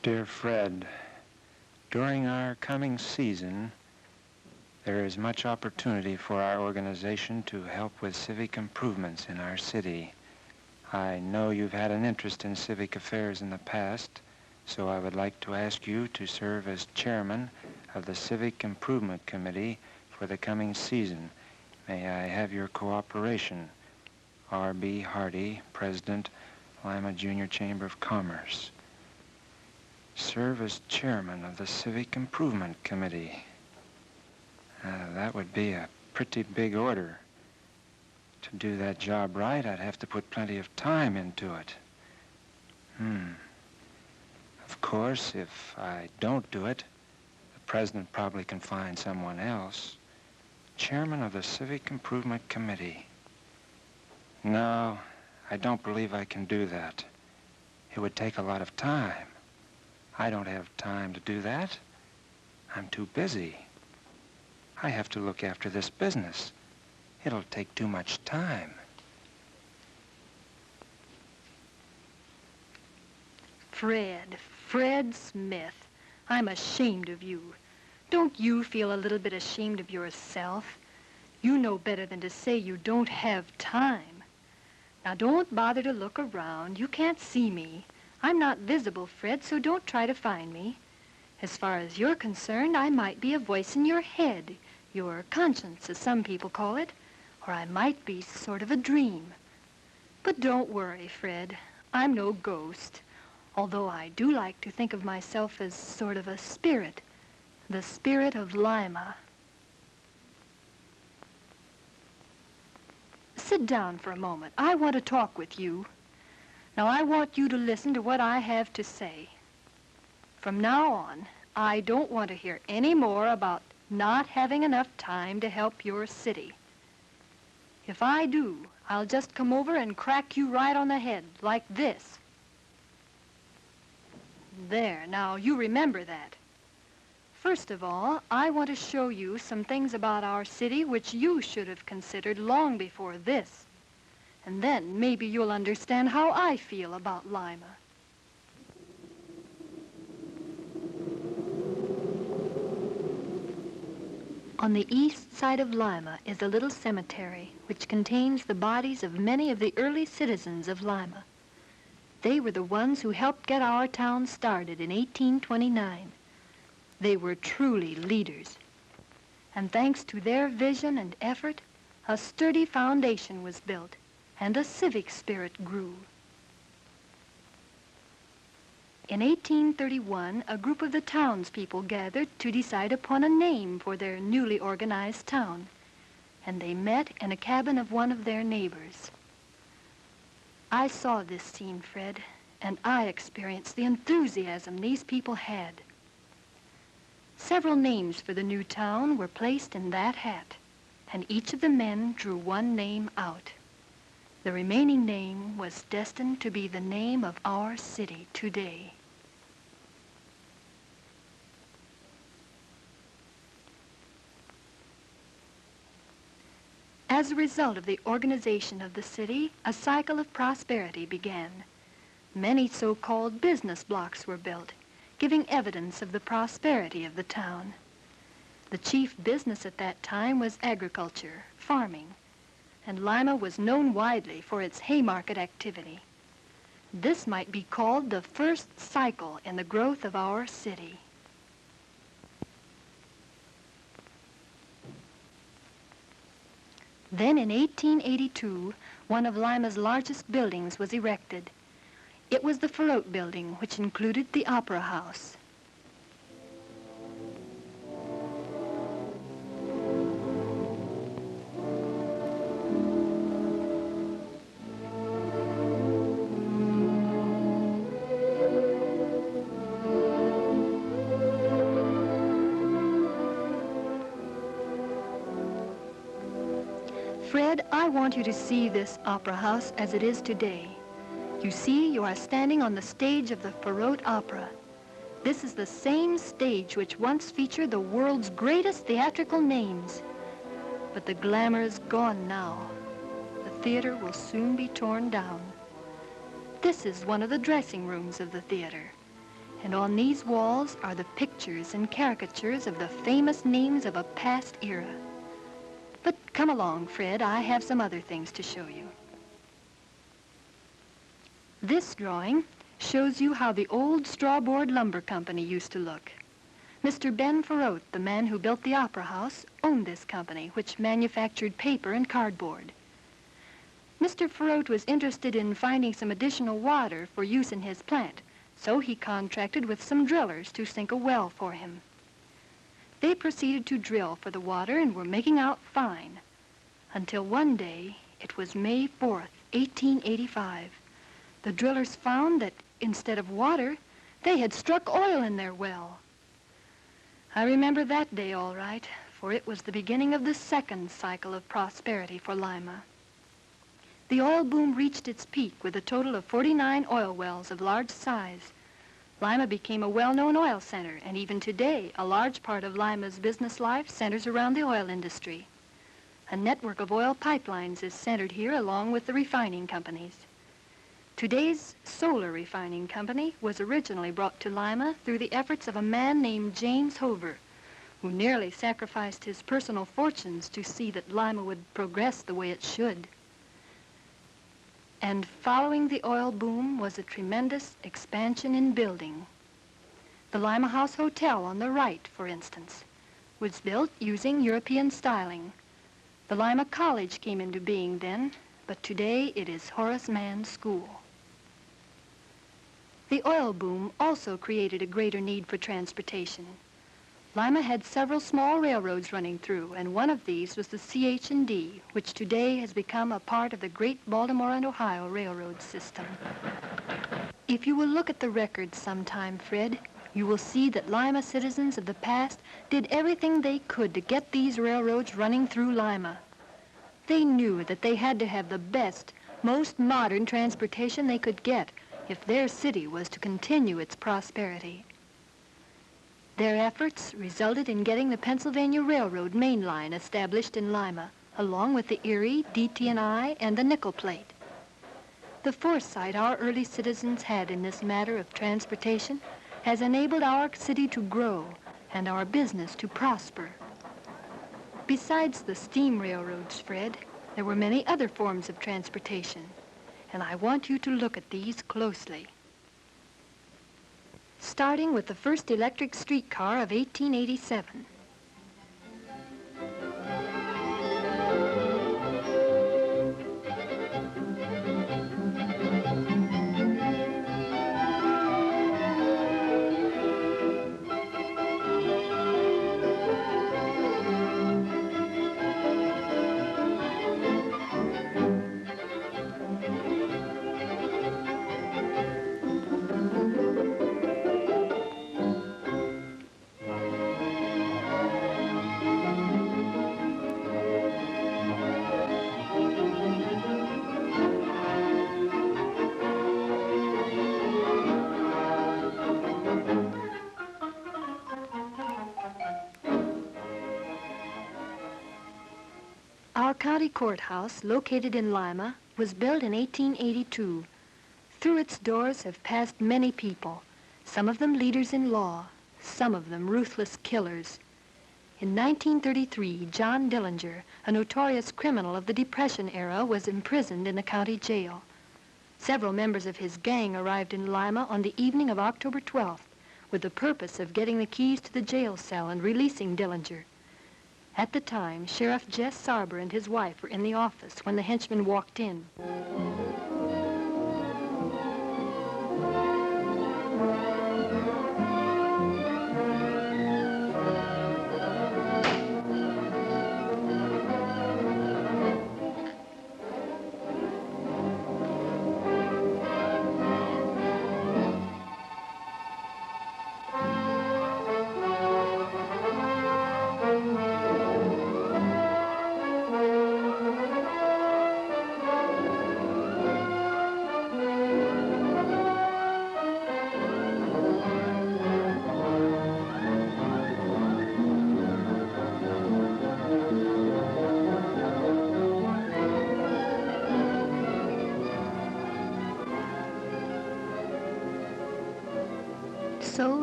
Dear Fred, during our coming season, there is much opportunity for our organization to help with civic improvements in our city. I know you've had an interest in civic affairs in the past, so I would like to ask you to serve as chairman of the Civic Improvement Committee for the coming season. May I have your cooperation? R.B. Hardy, President, Lima Jr. Chamber of Commerce. Serve as chairman of the Civic Improvement Committee. That would be a pretty big order. To do that job right, I'd have to put plenty of time into it. Of course, if I don't do it, the president probably can find someone else. Chairman of the Civic Improvement Committee. No, I don't believe I can do that. It would take a lot of time. I don't have time to do that. I'm too busy. I have to look after this business. It'll take too much time. Fred Smith, I'm ashamed of you. Don't you feel a little bit ashamed of yourself? You know better than to say you don't have time. Now, don't bother to look around. You can't see me. I'm not visible, Fred, so don't try to find me. As far as you're concerned, I might be a voice in your head, your conscience, as some people call it, or I might be sort of a dream. But don't worry, Fred. I'm no ghost, although I do like to think of myself as sort of a spirit, the spirit of Lima. Sit down for a moment. I want to talk with you. Now, I want you to listen to what I have to say. From now on, I don't want to hear any more about not having enough time to help your city. If I do, I'll just come over and crack you right on the head, like this. There, now, you remember that. First of all, I want to show you some things about our city which you should have considered long before this. And then maybe you'll understand how I feel about Lima. On the east side of Lima is a little cemetery which contains the bodies of many of the early citizens of Lima. They were the ones who helped get our town started in 1829. They were truly leaders. And thanks to their vision and effort, a sturdy foundation was built and a civic spirit grew. In 1831, a group of the townspeople gathered to decide upon a name for their newly organized town, and they met in a cabin of one of their neighbors. I saw this scene, Fred, and I experienced the enthusiasm these people had. Several names for the new town were placed in that hat, and each of the men drew one name out. The remaining name was destined to be the name of our city today. As a result of the organization of the city, a cycle of prosperity began. Many so-called business blocks were built, giving evidence of the prosperity of the town. The chief business at that time was agriculture, farming, and Lima was known widely for its haymarket activity. This might be called the first cycle in the growth of our city. Then in 1882, one of Lima's largest buildings was erected. It was the Farote building, which included the Opera House. Fred, I want you to see this opera house as it is today. You see, you are standing on the stage of the Farote Opera. This is the same stage which once featured the world's greatest theatrical names. But the glamour is gone now. The theater will soon be torn down. This is one of the dressing rooms of the theater. And on these walls are the pictures and caricatures of the famous names of a past era. But come along, Fred, I have some other things to show you. This drawing shows you how the old Strawboard Lumber Company used to look. Mr. Ben Farote, the man who built the Opera House, owned this company, which manufactured paper and cardboard. Mr. Farote was interested in finding some additional water for use in his plant, so he contracted with some drillers to sink a well for him. They proceeded to drill for the water and were making out fine, until one day, it was May 4th, 1885, the drillers found that instead of water, they had struck oil in their well. I remember that day all right, for it was the beginning of the second cycle of prosperity for Lima. The oil boom reached its peak with a total of 49 oil wells of large size. Lima became a well-known oil center, and even today, a large part of Lima's business life centers around the oil industry. A network of oil pipelines is centered here along with the refining companies. Today's solar refining company was originally brought to Lima through the efforts of a man named James Hover, who nearly sacrificed his personal fortunes to see that Lima would progress the way it should. And following the oil boom was a tremendous expansion in building. The Lima House Hotel on the right, for instance, was built using European styling. The Lima College came into being then, but today it is Horace Mann's school. The oil boom also created a greater need for transportation. Lima had several small railroads running through, and one of these was the CH&D, which today has become a part of the great Baltimore and Ohio railroad system. If you will look at the records sometime, Fred, you will see that Lima citizens of the past did everything they could to get these railroads running through Lima. They knew that they had to have the best, most modern transportation they could get if their city was to continue its prosperity. Their efforts resulted in getting the Pennsylvania Railroad main line established in Lima, along with the Erie, DT&I, and the nickel plate. The foresight our early citizens had in this matter of transportation has enabled our city to grow and our business to prosper. Besides the steam railroads, Fred, there were many other forms of transportation, and I want you to look at these closely. Starting with the first electric streetcar of 1887. Our county courthouse, located in Lima, was built in 1882. Through its doors have passed many people, some of them leaders in law, some of them ruthless killers. In 1933, John Dillinger, a notorious criminal of the Depression era, was imprisoned in the county jail. Several members of his gang arrived in Lima on the evening of October 12th with the purpose of getting the keys to the jail cell and releasing Dillinger. At the time, Sheriff Jess Sarber and his wife were in the office when the henchmen walked in.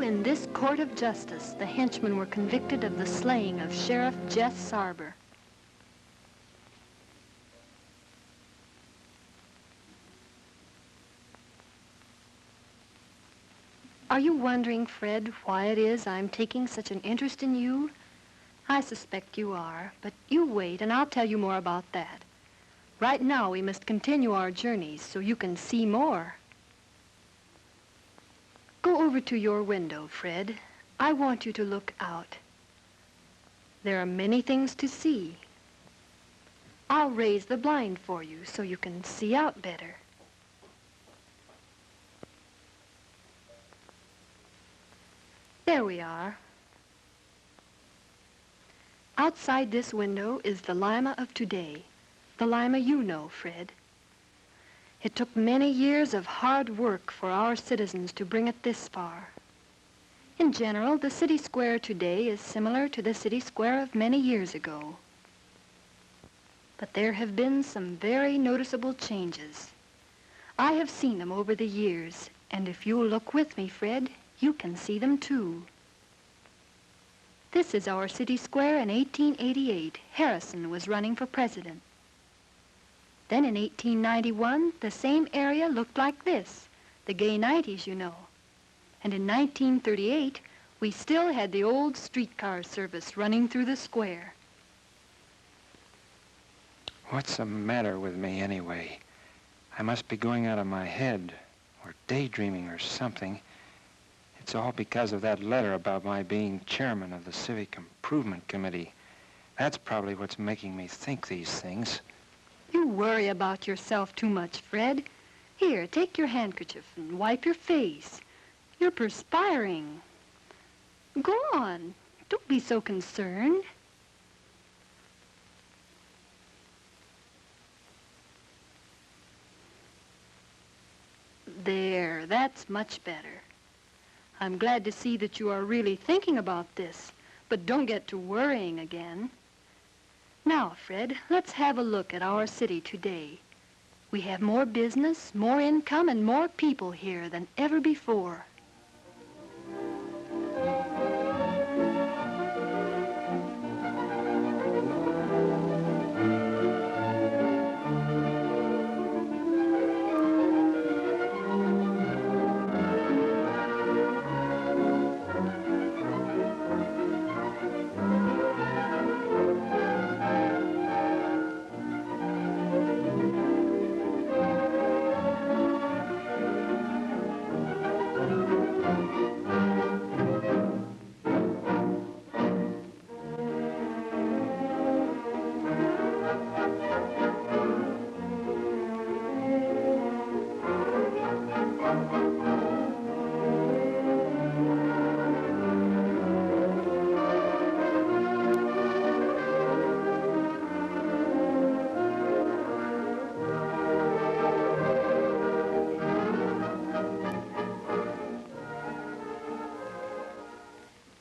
in this court of justice, the henchmen were convicted of the slaying of Sheriff Jess Sarber. Are you wondering, Fred, why it is I'm taking such an interest in you? I suspect you are, but you wait and I'll tell you more about that. Right now we must continue our journeys so you can see more. Go over to your window, Fred. I want you to look out. There are many things to see. I'll raise the blind for you so you can see out better. There we are. Outside this window is the Lima of today, the Lima you know, Fred. It took many years of hard work for our citizens to bring it this far. In general, the city square today is similar to the city square of many years ago. But there have been some very noticeable changes. I have seen them over the years, and if you'll look with me, Fred, you can see them too. This is our city square in 1888. Harrison was running for president. Then in 1891, the same area looked like this, the gay 90s, you know. And in 1938, we still had the old streetcar service running through the square. What's the matter with me anyway? I must be going out of my head, or daydreaming or something. It's all because of that letter about my being chairman of the Civic Improvement Committee. That's probably what's making me think these things. You worry about yourself too much, Fred. Here, take your handkerchief and wipe your face. You're perspiring. Go on. Don't be so concerned. There, that's much better. I'm glad to see that you are really thinking about this, but don't get to worrying again. Now, Fred, let's have a look at our city today. We have more business, more income, and more people here than ever before.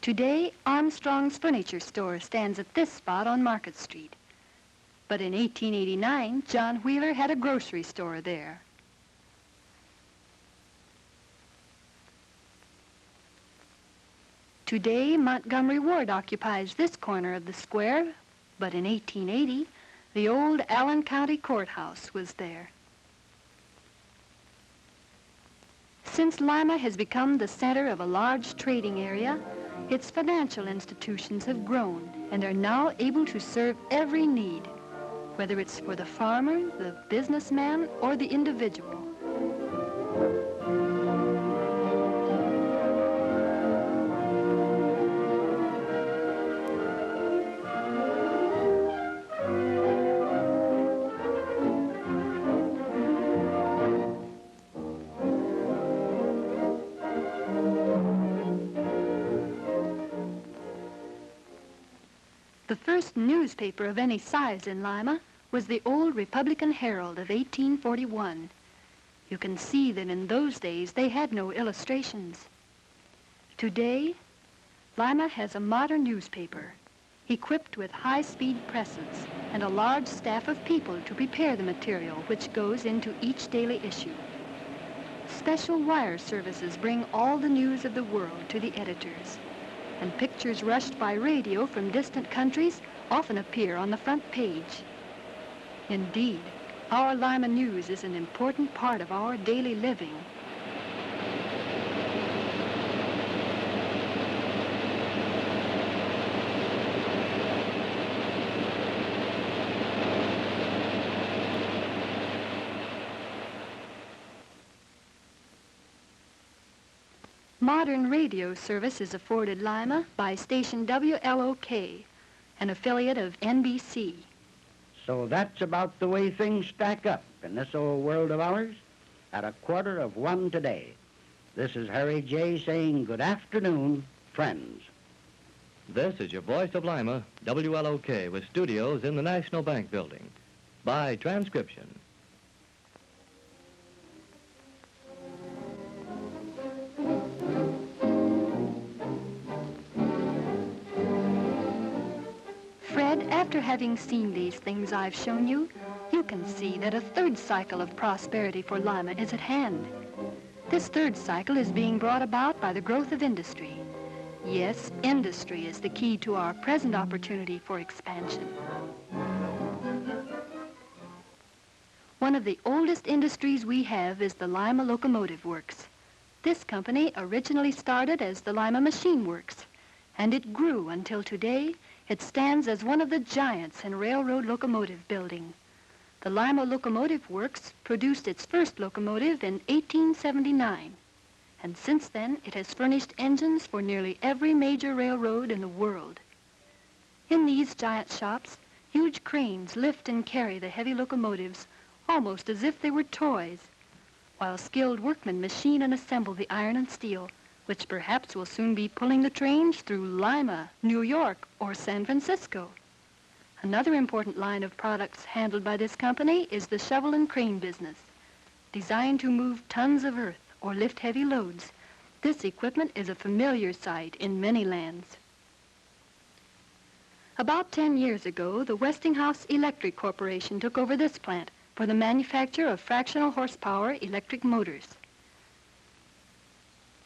Today, Armstrong's Furniture Store stands at this spot on Market Street. But in 1889, John Wheeler had a grocery store there. Today, Montgomery Ward occupies this corner of the square, but in 1880, the old Allen County Courthouse was there. Since Lima has become the center of a large trading area, its financial institutions have grown and are now able to serve every need, whether it's for the farmer, the businessman, or the individual. The first newspaper of any size in Lima was the old Republican Herald of 1841. You can see that in those days they had no illustrations. Today, Lima has a modern newspaper equipped with high-speed presses and a large staff of people to prepare the material which goes into each daily issue. special wire services bring all the news of the world to the editors. And pictures rushed by radio from distant countries often appear on the front page. Indeed, our Lima news is an important part of our daily living. Modern radio service is afforded Lima by station WLOK, an affiliate of NBC. So that's about the way things stack up in this old world of ours at 1:15 today. This is Harry J. saying good afternoon, friends. This is your voice of Lima, WLOK, with studios in the National Bank Building. By transcription. Fred, after having seen these things I've shown you, you can see that a third cycle of prosperity for Lima is at hand. This third cycle is being brought about by the growth of industry. Yes, industry is the key to our present opportunity for expansion. One of the oldest industries we have is the Lima Locomotive Works. This company originally started as the Lima Machine Works, and it grew until today. It stands as one of the giants in railroad locomotive building. The Lima Locomotive Works produced its first locomotive in 1879, and since then it has furnished engines for nearly every major railroad in the world. In these giant shops, huge cranes lift and carry the heavy locomotives almost as if they were toys, while skilled workmen machine and assemble the iron and steel, which perhaps will soon be pulling the trains through Lima, New York, or San Francisco. Another important line of products handled by this company is the shovel and crane business. Designed to move tons of earth or lift heavy loads, this equipment is a familiar sight in many lands. About 10 years ago, the Westinghouse Electric Corporation took over this plant for the manufacture of fractional horsepower electric motors.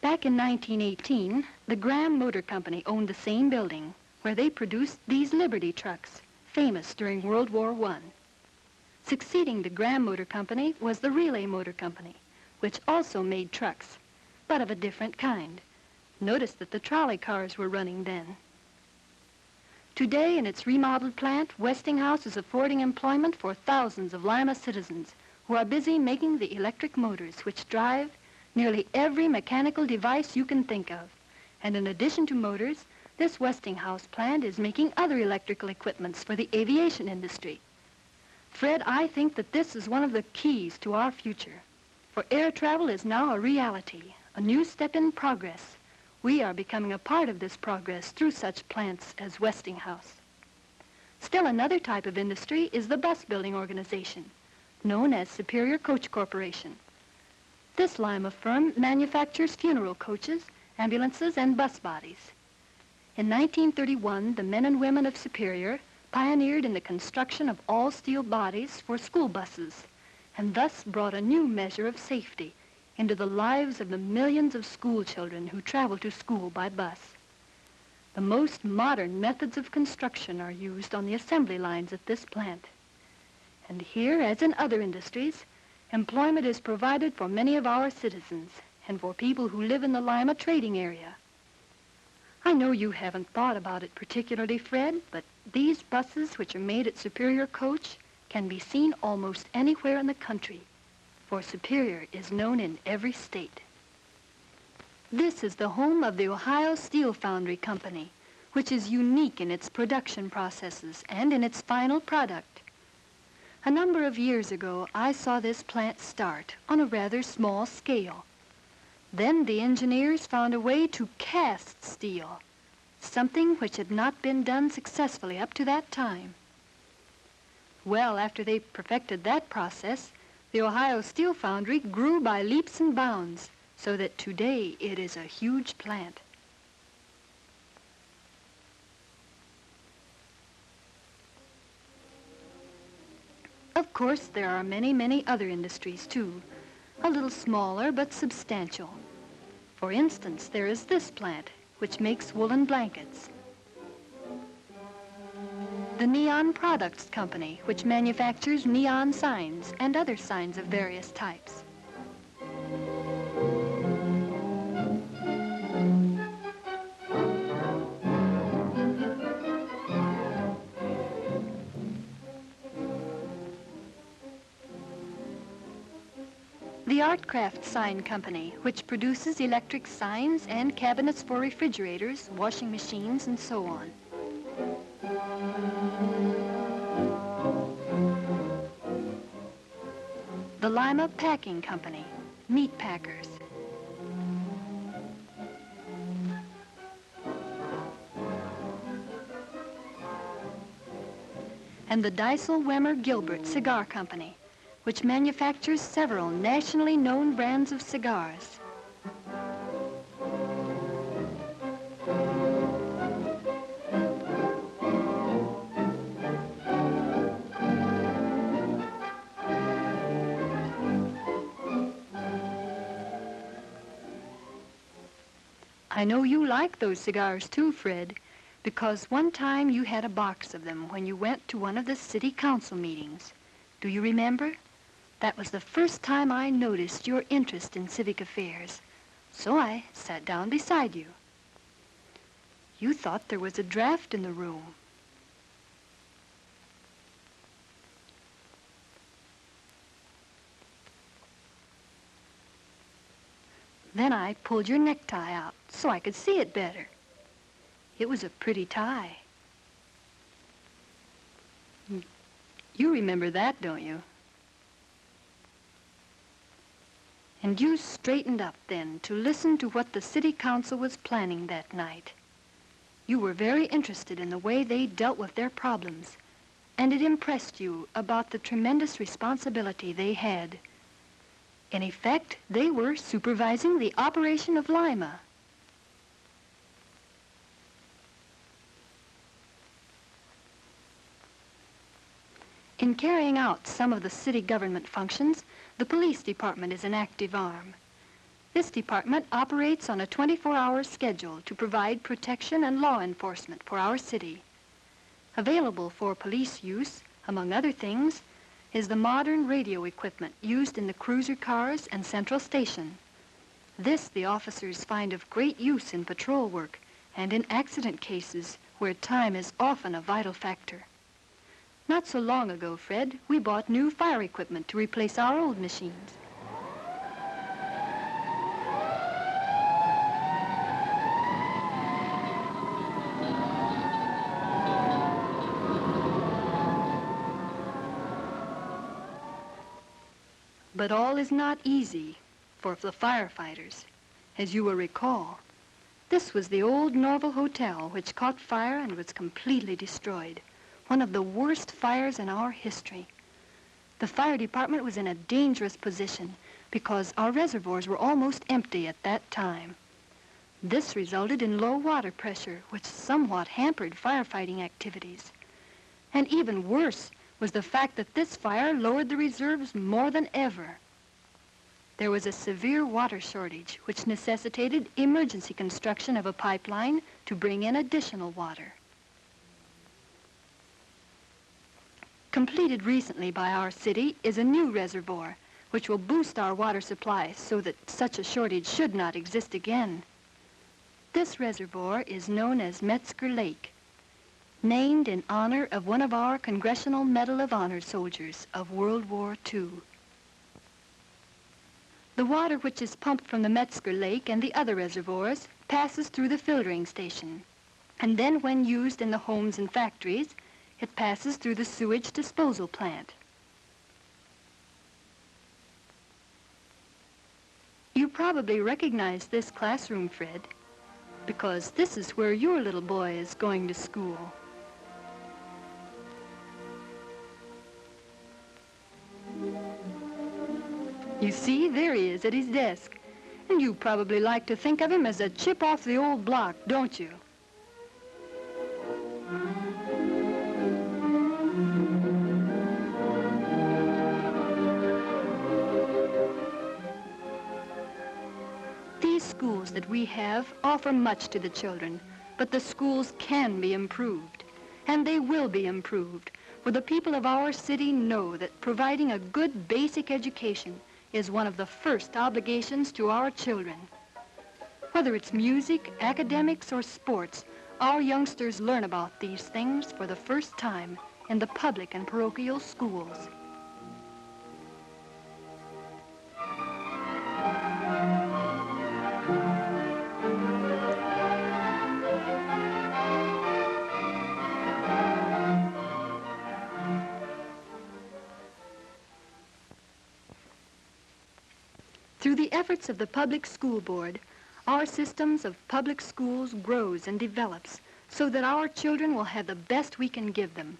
Back in 1918, the Graham Motor Company owned the same building where they produced these Liberty trucks, famous during World War I. Succeeding the Graham Motor Company was the Relay Motor Company, which also made trucks, but of a different kind. Notice that the trolley cars were running then. Today, in its remodeled plant, Westinghouse is affording employment for thousands of Lima citizens who are busy making the electric motors which drive nearly every mechanical device you can think of. And in addition to motors, this Westinghouse plant is making other electrical equipments for the aviation industry. Fred, I think that this is one of the keys to our future. For air travel is now a reality, a new step in progress. We are becoming a part of this progress through such plants as Westinghouse. Still another type of industry is the bus building organization, known as Superior Coach Corporation. This Lima firm manufactures funeral coaches, ambulances, and bus bodies. In 1931, the men and women of Superior pioneered in the construction of all-steel bodies for school buses, and thus brought a new measure of safety into the lives of the millions of school children who travel to school by bus. The most modern methods of construction are used on the assembly lines at this plant. And here, as in other industries, employment is provided for many of our citizens and for people who live in the Lima trading area. I know you haven't thought about it particularly, Fred, but these buses which are made at Superior Coach can be seen almost anywhere in the country, for Superior is known in every state. This is the home of the Ohio Steel Foundry Company, which is unique in its production processes and in its final product. A number of years ago, I saw this plant start on a rather small scale. Then the engineers found a way to cast steel, something which had not been done successfully up to that time. Well, after they perfected that process, the Ohio Steel Foundry grew by leaps and bounds, so that today it is a huge plant. Of course, there are many, many other industries, too. a little smaller but substantial. For instance, there is this plant, which makes woolen blankets. The Neon Products Company, which manufactures neon signs and other signs of various types. The Artcraft Sign Company, which produces electric signs and cabinets for refrigerators, washing machines, and so on. The Lima Packing Company, meat packers. And the Deisel-Wemmer-Gilbert Cigar Company, which manufactures several nationally known brands of cigars. I know you like those cigars too, Fred, because one time you had a box of them when you went to one of the city council meetings. Do you remember? That was the first time I noticed your interest in civic affairs, so I sat down beside you. You thought there was a draft in the room. Then I pulled your necktie out so I could see it better. It was a pretty tie. You remember that, don't you? And you straightened up then to listen to what the city council was planning that night. You were very interested in the way they dealt with their problems, and it impressed you about the tremendous responsibility they had. In effect, they were supervising the operation of Lima. In carrying out some of the city government functions, the police department is an active arm. This department operates on a 24-hour schedule to provide protection and law enforcement for our city. Available for police use, among other things, is the modern radio equipment used in the cruiser cars and central station. This the officers find of great use in patrol work and in accident cases where time is often a vital factor. Not so long ago, Fred, we bought new fire equipment to replace our old machines. But all is not easy for the firefighters. As you will recall, this was the old Norval Hotel, which caught fire and was completely destroyed. One of the worst fires in our history. The fire department was in a dangerous position because our reservoirs were almost empty at that time. This resulted in low water pressure, which somewhat hampered firefighting activities. And even worse was the fact that this fire lowered the reserves more than ever. There was a severe water shortage, which necessitated emergency construction of a pipeline to bring in additional water. Completed recently by our city is a new reservoir, which will boost our water supply so that such a shortage should not exist again. This reservoir is known as Metzger Lake, named in honor of one of our Congressional Medal of Honor soldiers of World War II. The water which is pumped from the Metzger Lake and the other reservoirs passes through the filtering station, and then when used in the homes and factories, it passes through the sewage disposal plant. You probably recognize this classroom, Fred, because this is where your little boy is going to school. You see, there he is at his desk. And you probably like to think of him as a chip off the old block, don't you? that we have offer much to the children, but the schools can be improved, and they will be improved, for the people of our city know that providing a good basic education is one of the first obligations to our children. Whether it's music, academics, or sports, our youngsters learn about these things for the first time in the public and parochial schools. Through the efforts of the Public School Board, our systems of public schools grows and develops so that our children will have the best we can give them.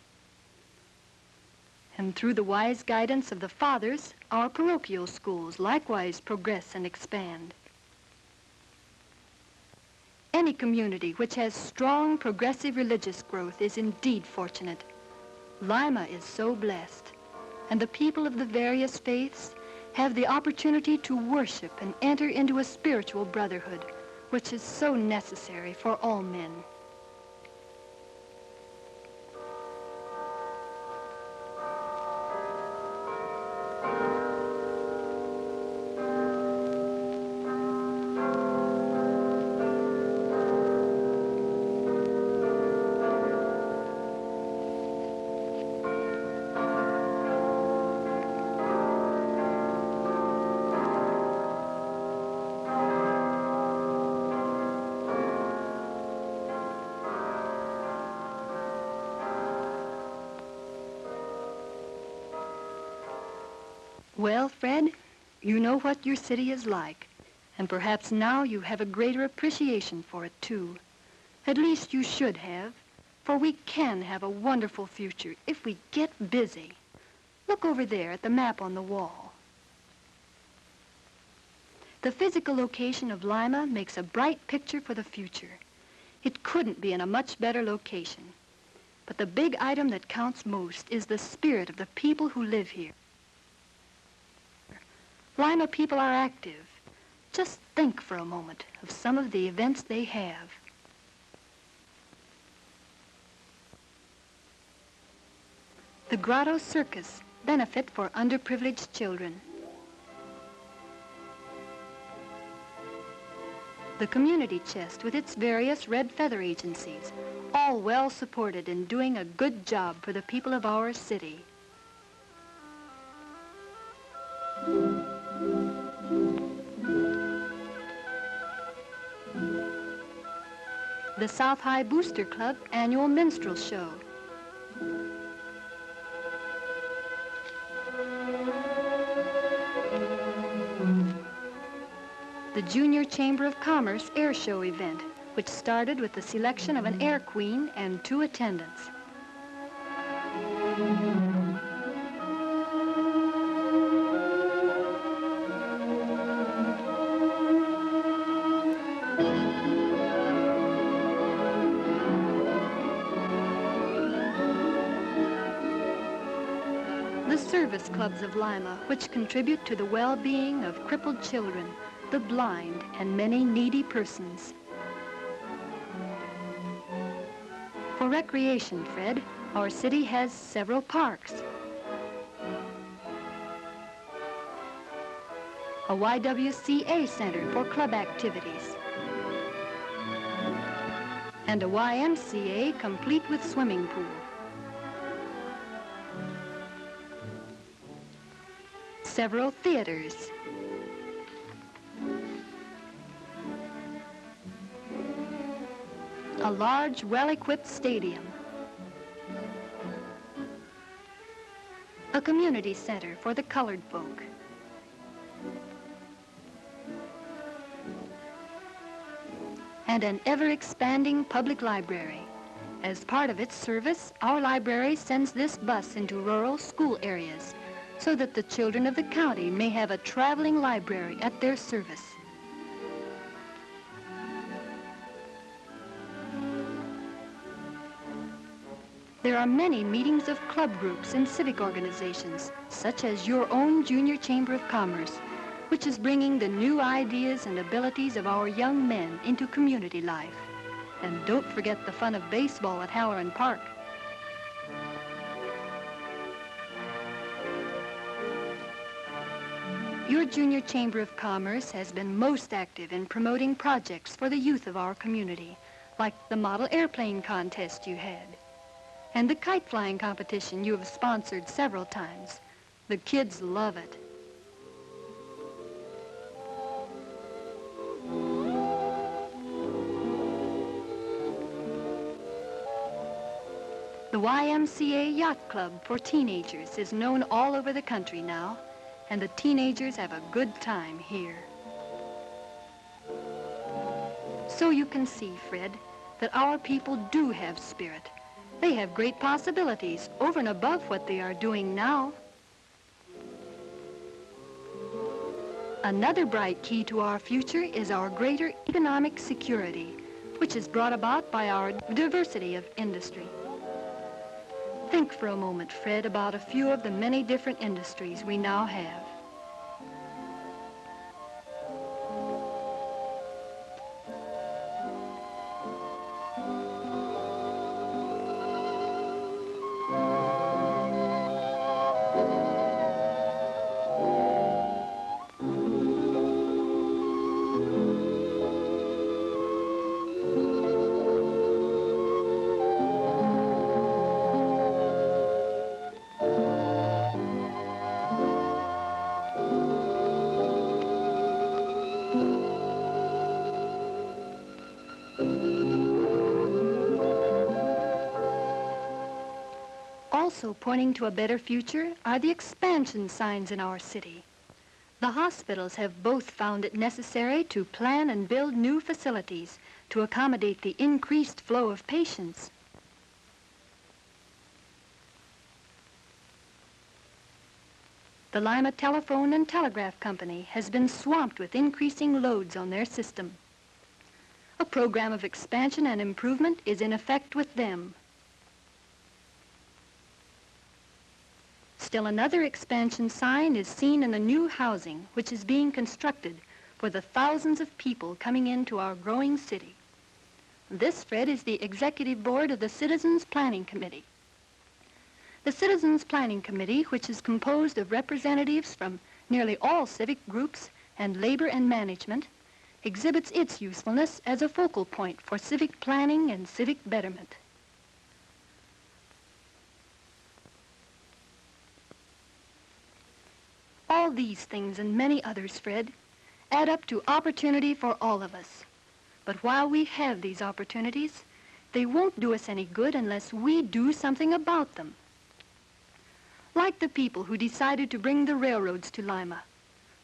And through the wise guidance of the fathers, our parochial schools likewise progress and expand. Any community which has strong progressive religious growth is indeed fortunate. Lima is so blessed, and the people of the various faiths have the opportunity to worship and enter into a spiritual brotherhood, which is so necessary for all men. Well, Fred, you know what your city is like, and perhaps now you have a greater appreciation for it, too. At least you should have, for we can have a wonderful future if we get busy. Look over there at the map on the wall. The physical location of Lima makes a bright picture for the future. It couldn't be in a much better location. But the big item that counts most is the spirit of the people who live here. Lima people are active. Just think for a moment of some of the events they have. The Grotto Circus, benefit for underprivileged children. The Community Chest with its various red feather agencies, all well supported in doing a good job for the people of our city. The South High Booster Club annual minstrel show. The Junior Chamber of Commerce air show event, which started with the selection of an air queen and 2 attendants. Service clubs of Lima, which contribute to the well-being of crippled children, the blind, and many needy persons. For recreation, Fred, our city has several parks. A YWCA center for club activities. And a YMCA complete with swimming pool. Several theaters. A large, well-equipped stadium. A community center for the colored folk. And an ever-expanding public library. As part of its service, our library sends this bus into rural school areas, so that the children of the county may have a traveling library at their service. There are many meetings of club groups and civic organizations, such as your own Junior Chamber of Commerce, which is bringing the new ideas and abilities of our young men into community life. And don't forget the fun of baseball at Halloran Park. Your Junior Chamber of Commerce has been most active in promoting projects for the youth of our community, like the model airplane contest you had, and the kite flying competition you have sponsored several times. The kids love it. The YMCA Yacht Club for teenagers is known all over the country now, and the teenagers have a good time here. So you can see, Fred, that our people do have spirit. They have great possibilities over and above what they are doing now. Another bright key to our future is our greater economic security, which is brought about by our diversity of industry. Think for a moment, Fred, about a few of the many different industries we now have. Also pointing to a better future are the expansion signs in our city. The hospitals have both found it necessary to plan and build new facilities to accommodate the increased flow of patients. The Lima Telephone and Telegraph Company has been swamped with increasing loads on their system. A program of expansion and improvement is in effect with them. Still another expansion sign is seen in the new housing which is being constructed for the thousands of people coming into our growing city. This, Fred, is the executive board of the Citizens Planning Committee. The Citizens Planning Committee, which is composed of representatives from nearly all civic groups and labor and management, exhibits its usefulness as a focal point for civic planning and civic betterment. All these things and many others, Fred, add up to opportunity for all of us. But while we have these opportunities, they won't do us any good unless we do something about them. Like the people who decided to bring the railroads to Lima,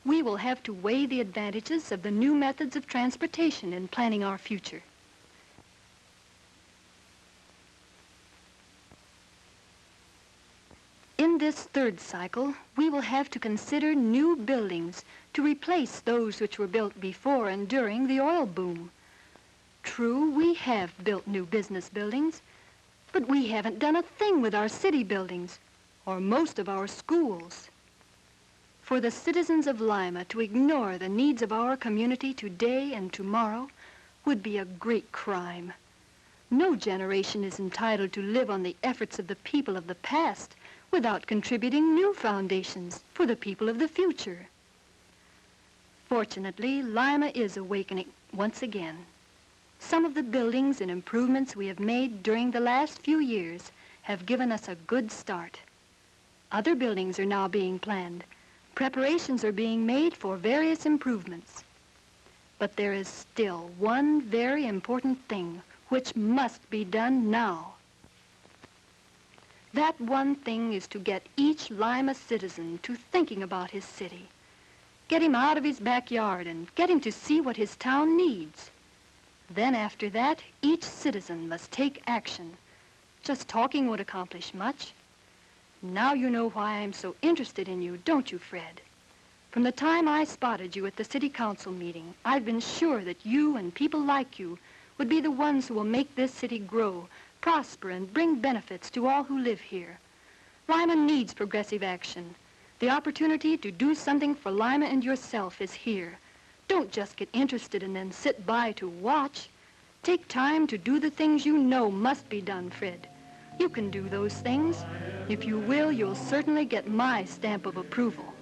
we will have to weigh the advantages of the new methods of transportation in planning our future. In this third cycle, we will have to consider new buildings to replace those which were built before and during the oil boom. True, we have built new business buildings, but we haven't done a thing with our city buildings or most of our schools. For the citizens of Lima to ignore the needs of our community today and tomorrow would be a great crime. No generation is entitled to live on the efforts of the people of the past without contributing new foundations for the people of the future. Fortunately, Lima is awakening once again. Some of the buildings and improvements we have made during the last few years have given us a good start. Other buildings are now being planned. Preparations are being made for various improvements. But there is still one very important thing which must be done now. That one thing is to get each Lima citizen to thinking about his city. Get him out of his backyard and get him to see what his town needs. Then after that, each citizen must take action. Just talking won't accomplish much. Now you know why I'm so interested in you, don't you, Fred? From the time I spotted you at the city council meeting, I've been sure that you and people like you would be the ones who will make this city grow, prosper, and bring benefits to all who live here. Lima needs progressive action. The opportunity to do something for Lima and yourself is here. Don't just get interested and then sit by to watch. Take time to do the things you know must be done, Fred. You can do those things. If you will, you'll certainly get my stamp of approval.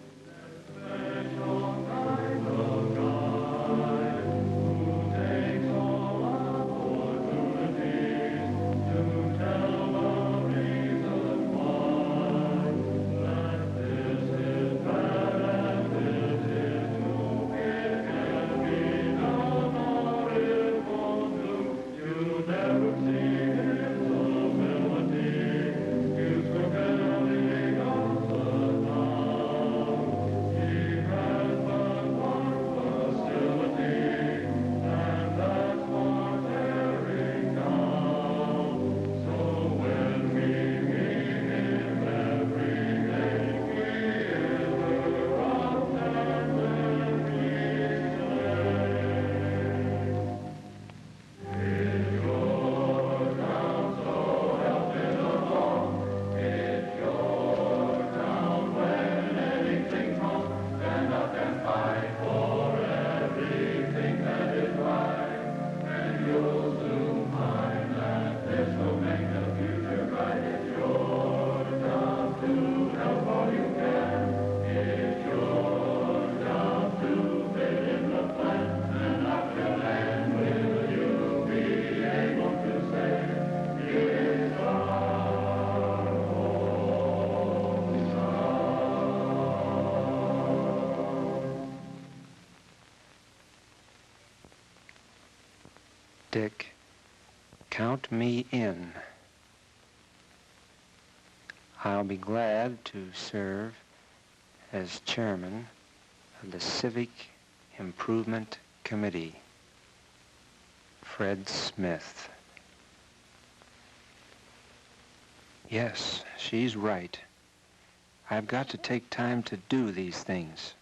Dick, count me in. I'll be glad to serve as chairman of the Civic Improvement Committee. Fred Smith. Yes, she's right. I've got to take time to do these things.